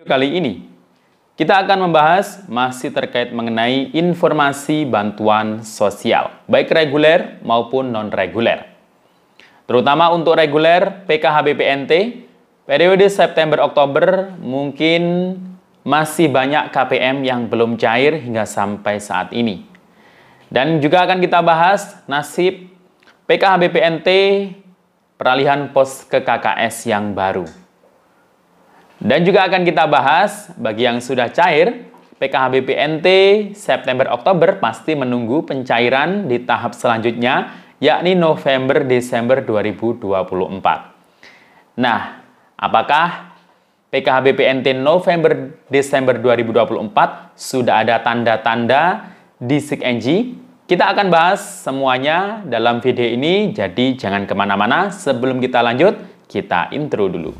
Kali ini kita akan membahas masih terkait mengenai informasi bantuan sosial, baik reguler maupun non-reguler. Terutama untuk reguler PKHBPNT, periode September-Oktober mungkin masih banyak KPM yang belum cair hingga sampai saat ini. Dan juga akan kita bahas nasib PKHBPNT peralihan pos ke KKS yang baru. Dan juga akan kita bahas bagi yang sudah cair, PKHBPNT September-Oktober pasti menunggu pencairan di tahap selanjutnya, yakni November-Desember 2024. Nah, apakah PKHBPNT November-Desember 2024 sudah ada tanda-tanda di SIKNJ? Kita akan bahas semuanya dalam video ini, jadi jangan kemana-mana. Sebelum kita lanjut, kita intro dulu.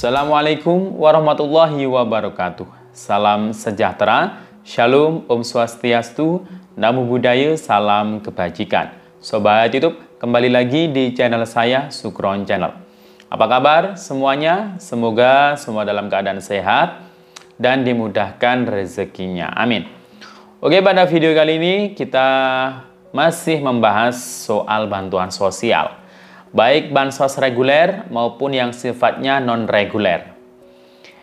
Assalamualaikum warahmatullahi wabarakatuh. Salam sejahtera, Shalom, Om Swastiastu, Namo Buddhaya, salam kebajikan. Sobat YouTube, kembali lagi di channel saya, Sukron Channel. Apa kabar semuanya? Semoga semua dalam keadaan sehat dan dimudahkan rezekinya. Amin. Oke, pada video kali ini kita masih membahas soal bantuan sosial, baik bansos reguler maupun yang sifatnya non-reguler.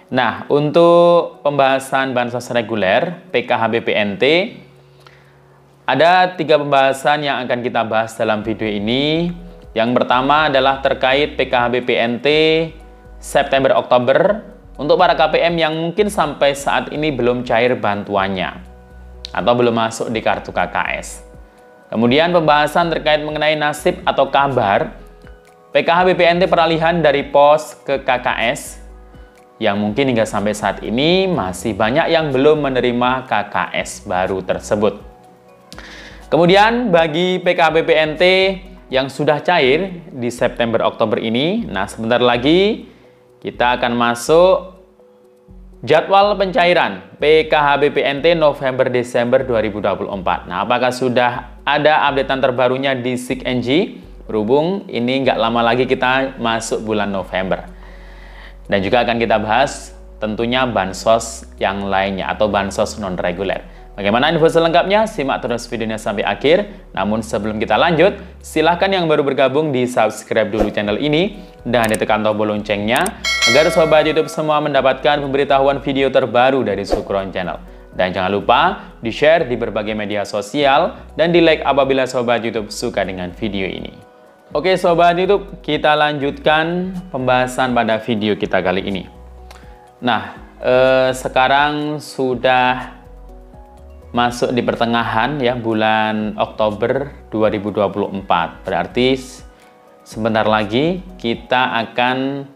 Nah, untuk pembahasan bansos reguler PKHBPNT, ada 3 pembahasan yang akan kita bahas dalam video ini. Yang pertama adalah terkait PKHBPNT September-Oktober untuk para KPM yang mungkin sampai saat ini belum cair bantuannya atau belum masuk di kartu KKS. Kemudian pembahasan terkait mengenai nasib atau kabar PKHBPNT peralihan dari pos ke KKS yang mungkin hingga sampai saat ini masih banyak yang belum menerima KKS baru tersebut. Kemudian bagi PKHBPNT yang sudah cair di September-Oktober ini, nah sebentar lagi kita akan masuk jadwal pencairan PKHBPNT November-Desember 2024. Nah, apakah sudah ada updatean terbarunya di SIKNJ? Berhubung ini nggak lama lagi kita masuk bulan November. Dan juga akan kita bahas tentunya bansos yang lainnya atau bansos non-reguler. Bagaimana info selengkapnya? Simak terus videonya sampai akhir. Namun sebelum kita lanjut, silahkan yang baru bergabung di subscribe dulu channel ini dan ditekan tombol loncengnya agar sobat YouTube semua mendapatkan pemberitahuan video terbaru dari Sukron Channel. Dan jangan lupa di-share di berbagai media sosial dan di-like apabila sobat YouTube suka dengan video ini. Oke sobat YouTube, kita lanjutkan pembahasan pada video kita kali ini. Nah, sekarang sudah masuk di pertengahan ya bulan Oktober 2024. Berarti sebentar lagi kita akan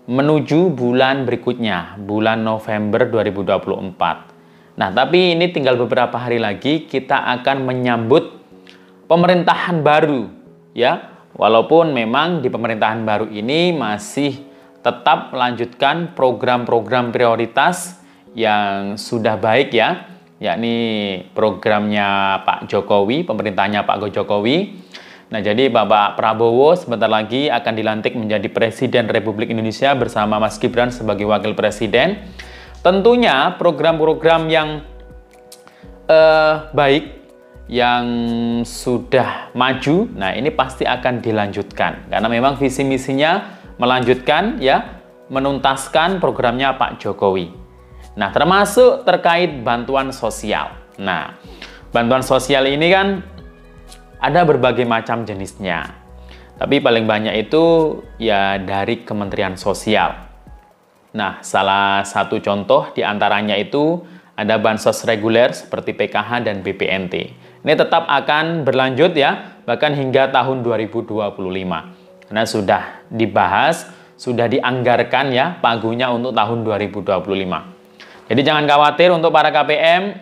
menuju bulan berikutnya, bulan November 2024. Nah, tapi ini tinggal beberapa hari lagi kita akan menyambut pemerintahan baru. Ya, walaupun memang di pemerintahan baru ini masih tetap melanjutkan program-program prioritas yang sudah baik ya, yakni programnya Pak Jokowi, pemerintahnya Pak Jokowi. Nah, jadi Bapak Prabowo sebentar lagi akan dilantik menjadi Presiden Republik Indonesia bersama Mas Gibran sebagai Wakil Presiden. Tentunya program-program yang baik, yang sudah maju, nah ini pasti akan dilanjutkan karena memang visi misinya melanjutkan ya, menuntaskan programnya Pak Jokowi. Nah, termasuk terkait bantuan sosial. Nah, bantuan sosial ini kan ada berbagai macam jenisnya, tapi paling banyak itu ya dari Kementerian Sosial. Nah, salah satu contoh diantaranya itu ada bansos reguler seperti PKH dan BPNT. Ini tetap akan berlanjut ya, bahkan hingga tahun 2025. Karena sudah dibahas, sudah dianggarkan ya pagunya untuk tahun 2025. Jadi jangan khawatir untuk para KPM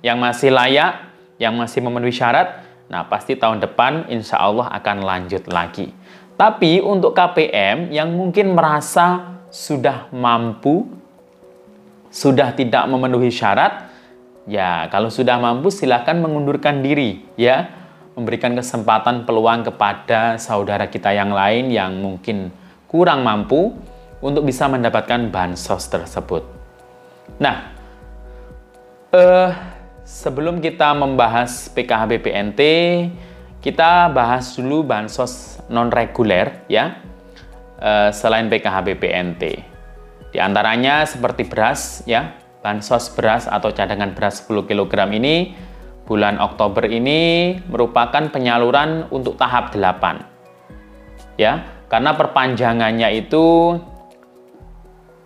yang masih layak, yang masih memenuhi syarat, nah pasti tahun depan insya Allah akan lanjut lagi. Tapi untuk KPM yang mungkin merasa sudah mampu, sudah tidak memenuhi syarat, ya kalau sudah mampu silahkan mengundurkan diri ya. memberikan kesempatan peluang kepada saudara kita yang lain yang mungkin kurang mampu untuk bisa mendapatkan bansos tersebut. Nah, sebelum kita membahas PKH BPNT, kita bahas dulu bansos non-reguler ya, selain PKH BPNT. Di antaranya seperti beras ya, bansos beras atau cadangan beras 10 kg ini bulan Oktober ini merupakan penyaluran untuk tahap 8. Ya, karena perpanjangannya itu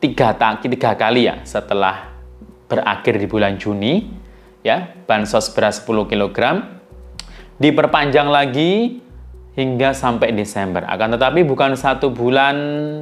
tiga kali ya setelah berakhir di bulan Juni ya, bansos beras 10 kg diperpanjang lagi hingga sampai Desember. Akan tetapi bukan 1 bulan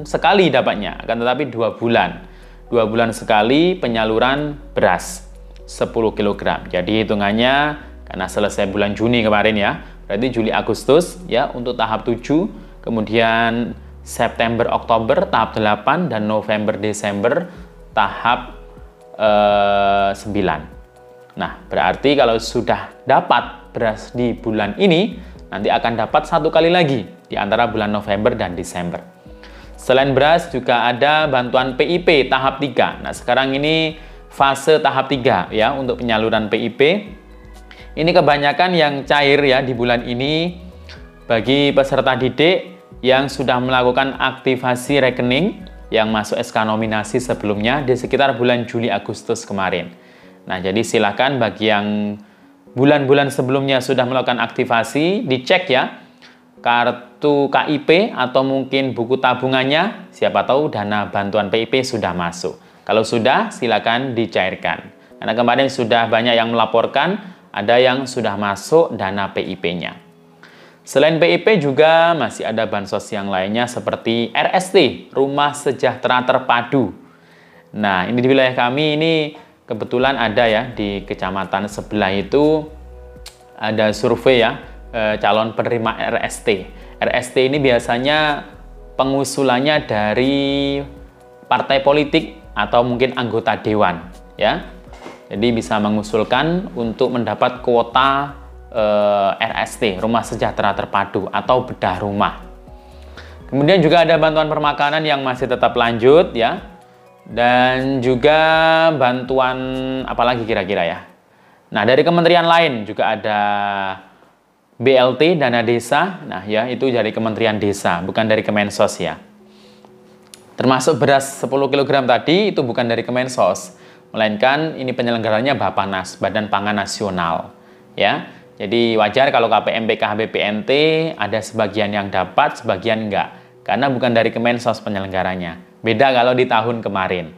sekali dapatnya, akan tetapi 2 bulan. 2 bulan sekali penyaluran beras 10 kg. Jadi hitungannya karena selesai bulan Juni kemarin ya, berarti Juli Agustus ya untuk tahap 7, kemudian September Oktober tahap 8 dan November Desember tahap 9. Nah, berarti kalau sudah dapat beras di bulan ini, nanti akan dapat 1 kali lagi di antara bulan November dan Desember. Selain beras juga ada bantuan PIP tahap 3. Nah, sekarang ini fase tahap 3 ya untuk penyaluran PIP. Ini kebanyakan yang cair ya di bulan ini bagi peserta didik yang sudah melakukan aktivasi rekening yang masuk SK nominasi sebelumnya di sekitar bulan Juli Agustus kemarin. Nah, jadi silakan bagi yang bulan-bulan sebelumnya sudah melakukan aktivasi, dicek ya kartu KIP atau mungkin buku tabungannya, siapa tahu dana bantuan PIP sudah masuk. Kalau sudah, silakan dicairkan. Karena kemarin sudah banyak yang melaporkan, ada yang sudah masuk dana PIP-nya. Selain PIP juga masih ada bansos yang lainnya seperti RST, Rumah Sejahtera Terpadu. Nah, ini di wilayah kami ini kebetulan ada ya di kecamatan sebelah itu ada survei ya, calon penerima RST. RST ini biasanya pengusulannya dari partai politik atau mungkin anggota dewan ya. Jadi bisa mengusulkan untuk mendapat kuota RST, Rumah Sejahtera Terpadu atau bedah rumah. Kemudian juga ada bantuan permakanan yang masih tetap lanjut ya. Dan juga bantuan apalagi kira-kira ya. Nah, dari kementerian lain juga ada BLT, dana desa. Nah, ya itu dari Kementerian Desa, bukan dari Kemensos ya. Termasuk beras 10 kg tadi itu bukan dari Kemensos, melainkan ini penyelenggaranya Bappenas, Badan Pangan Nasional. Ya, jadi wajar kalau KPM PKH BPNT ada sebagian yang dapat, sebagian enggak. Karena bukan dari Kemensos penyelenggaranya. Beda kalau di tahun kemarin.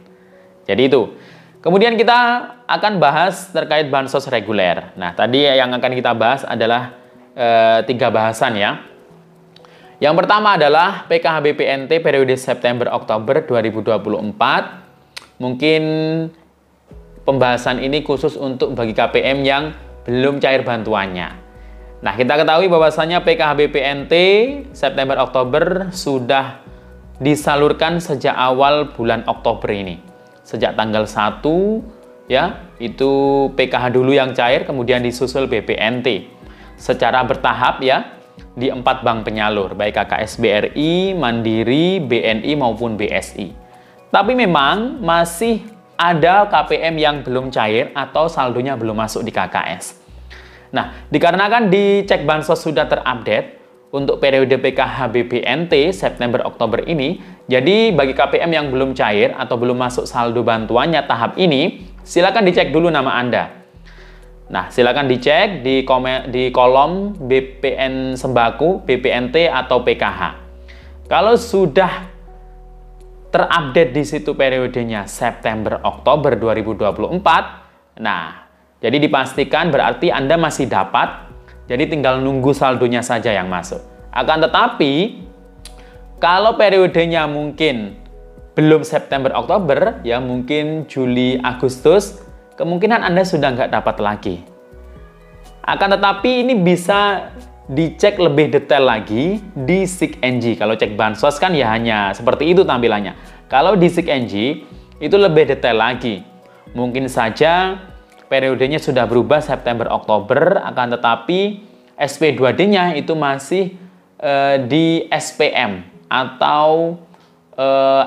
Jadi itu. Kemudian kita akan bahas terkait bansos reguler. Nah, tadi yang akan kita bahas adalah 3 bahasan ya. Yang pertama adalah PKH BPNT periode September-Oktober 2024. Mungkin pembahasan ini khusus untuk bagi KPM yang belum cair bantuannya. Nah, kita ketahui bahwasannya PKH BPNT September-Oktober sudah disalurkan sejak awal bulan Oktober ini. Sejak tanggal 1 ya, itu PKH dulu yang cair, kemudian disusul BPNT. Secara bertahap ya, di 4 bank penyalur, baik KKS BRI, Mandiri, BNI maupun BSI. Tapi memang masih ada KPM yang belum cair atau saldonya belum masuk di KKS. Nah, dikarenakan di cek bansos sudah terupdate, untuk periode PKH BPNT September-Oktober ini, jadi bagi KPM yang belum cair atau belum masuk saldo bantuannya tahap ini, silakan dicek dulu nama Anda. Nah, silakan dicek di kolom BPN Sembako, BPNT atau PKH. Kalau sudah terupdate di situ periodenya September-Oktober 2024, nah, jadi dipastikan berarti Anda masih dapat. Jadi tinggal nunggu saldonya saja yang masuk. Akan tetapi, kalau periodenya mungkin belum September-Oktober, ya mungkin Juli-Agustus, kemungkinan Anda sudah nggak dapat lagi. Akan tetapi ini bisa dicek lebih detail lagi di SIG-NG. Kalau cek bansos kan ya hanya seperti itu tampilannya. Kalau di SIG-NG itu lebih detail lagi. Mungkin saja periodenya sudah berubah September-Oktober, akan tetapi SP2D-nya itu masih di SPM atau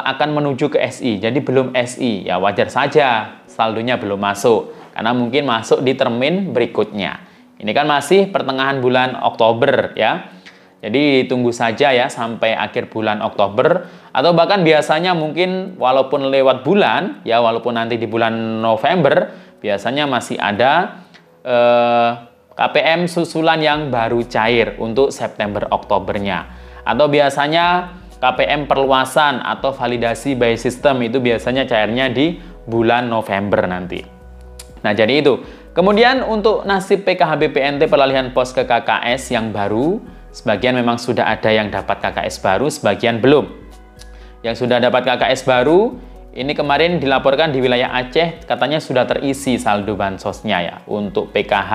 akan menuju ke SI, jadi belum SI. Ya wajar saja saldonya belum masuk, karena mungkin masuk di termin berikutnya. Ini kan masih pertengahan bulan Oktober ya. Jadi tunggu saja ya sampai akhir bulan Oktober, atau bahkan biasanya mungkin walaupun lewat bulan ya, walaupun nanti di bulan November biasanya masih ada KPM susulan yang baru cair untuk September Oktobernya. Atau biasanya KPM perluasan atau validasi by system itu biasanya cairnya di bulan November nanti. Nah, jadi itu. Kemudian untuk nasib PKHB PNT peralihan pos ke KKS yang baru, sebagian memang sudah ada yang dapat KKS baru, sebagian belum. Yang sudah dapat KKS baru, ini kemarin dilaporkan di wilayah Aceh, katanya sudah terisi saldo bansosnya ya, untuk PKH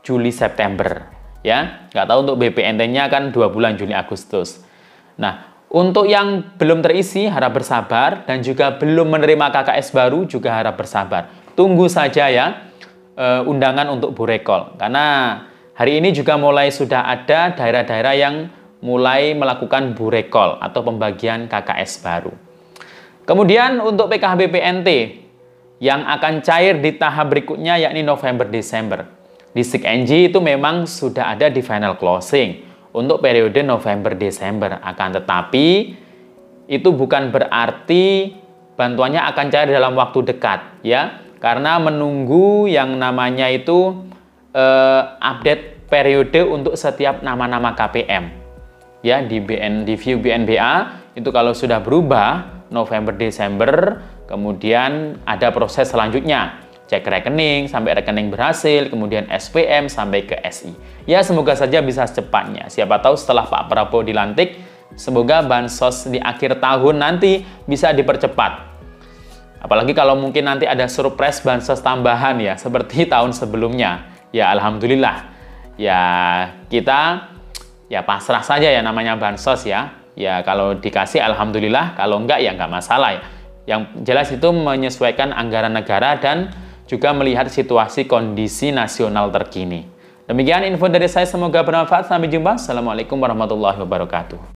Juli-September. Ya, nggak tahu untuk BPNT-nya kan 2 bulan Juli Agustus. Nah, untuk yang belum terisi harap bersabar, dan juga belum menerima KKS baru juga harap bersabar. Tunggu saja ya undangan untuk burekol, karena hari ini juga mulai sudah ada daerah-daerah yang mulai melakukan burekol atau pembagian KKS baru. Kemudian untuk PKHB PNT yang akan cair di tahap berikutnya yakni November-Desember. Di SIKNJ itu memang sudah ada di final closing untuk periode November-Desember. Akan tetapi itu bukan berarti bantuannya akan cair dalam waktu dekat ya. Karena menunggu yang namanya itu update periode untuk setiap nama-nama KPM. Ya, di view BNBA itu kalau sudah berubah November-Desember, kemudian ada proses selanjutnya. Cek rekening sampai rekening berhasil, kemudian SPM sampai ke SI. Ya, semoga saja bisa secepatnya. Siapa tahu setelah Pak Prabowo dilantik, semoga bansos di akhir tahun nanti bisa dipercepat. Apalagi kalau mungkin nanti ada surprise bansos tambahan ya, seperti tahun sebelumnya. Ya, alhamdulillah. Ya, kita ya pasrah saja ya, namanya bansos ya. Ya, kalau dikasih alhamdulillah, kalau enggak ya enggak masalah ya. Yang jelas itu menyesuaikan anggaran negara dan juga melihat situasi kondisi nasional terkini. Demikian info dari saya, semoga bermanfaat. Sampai jumpa. Assalamualaikum warahmatullahi wabarakatuh.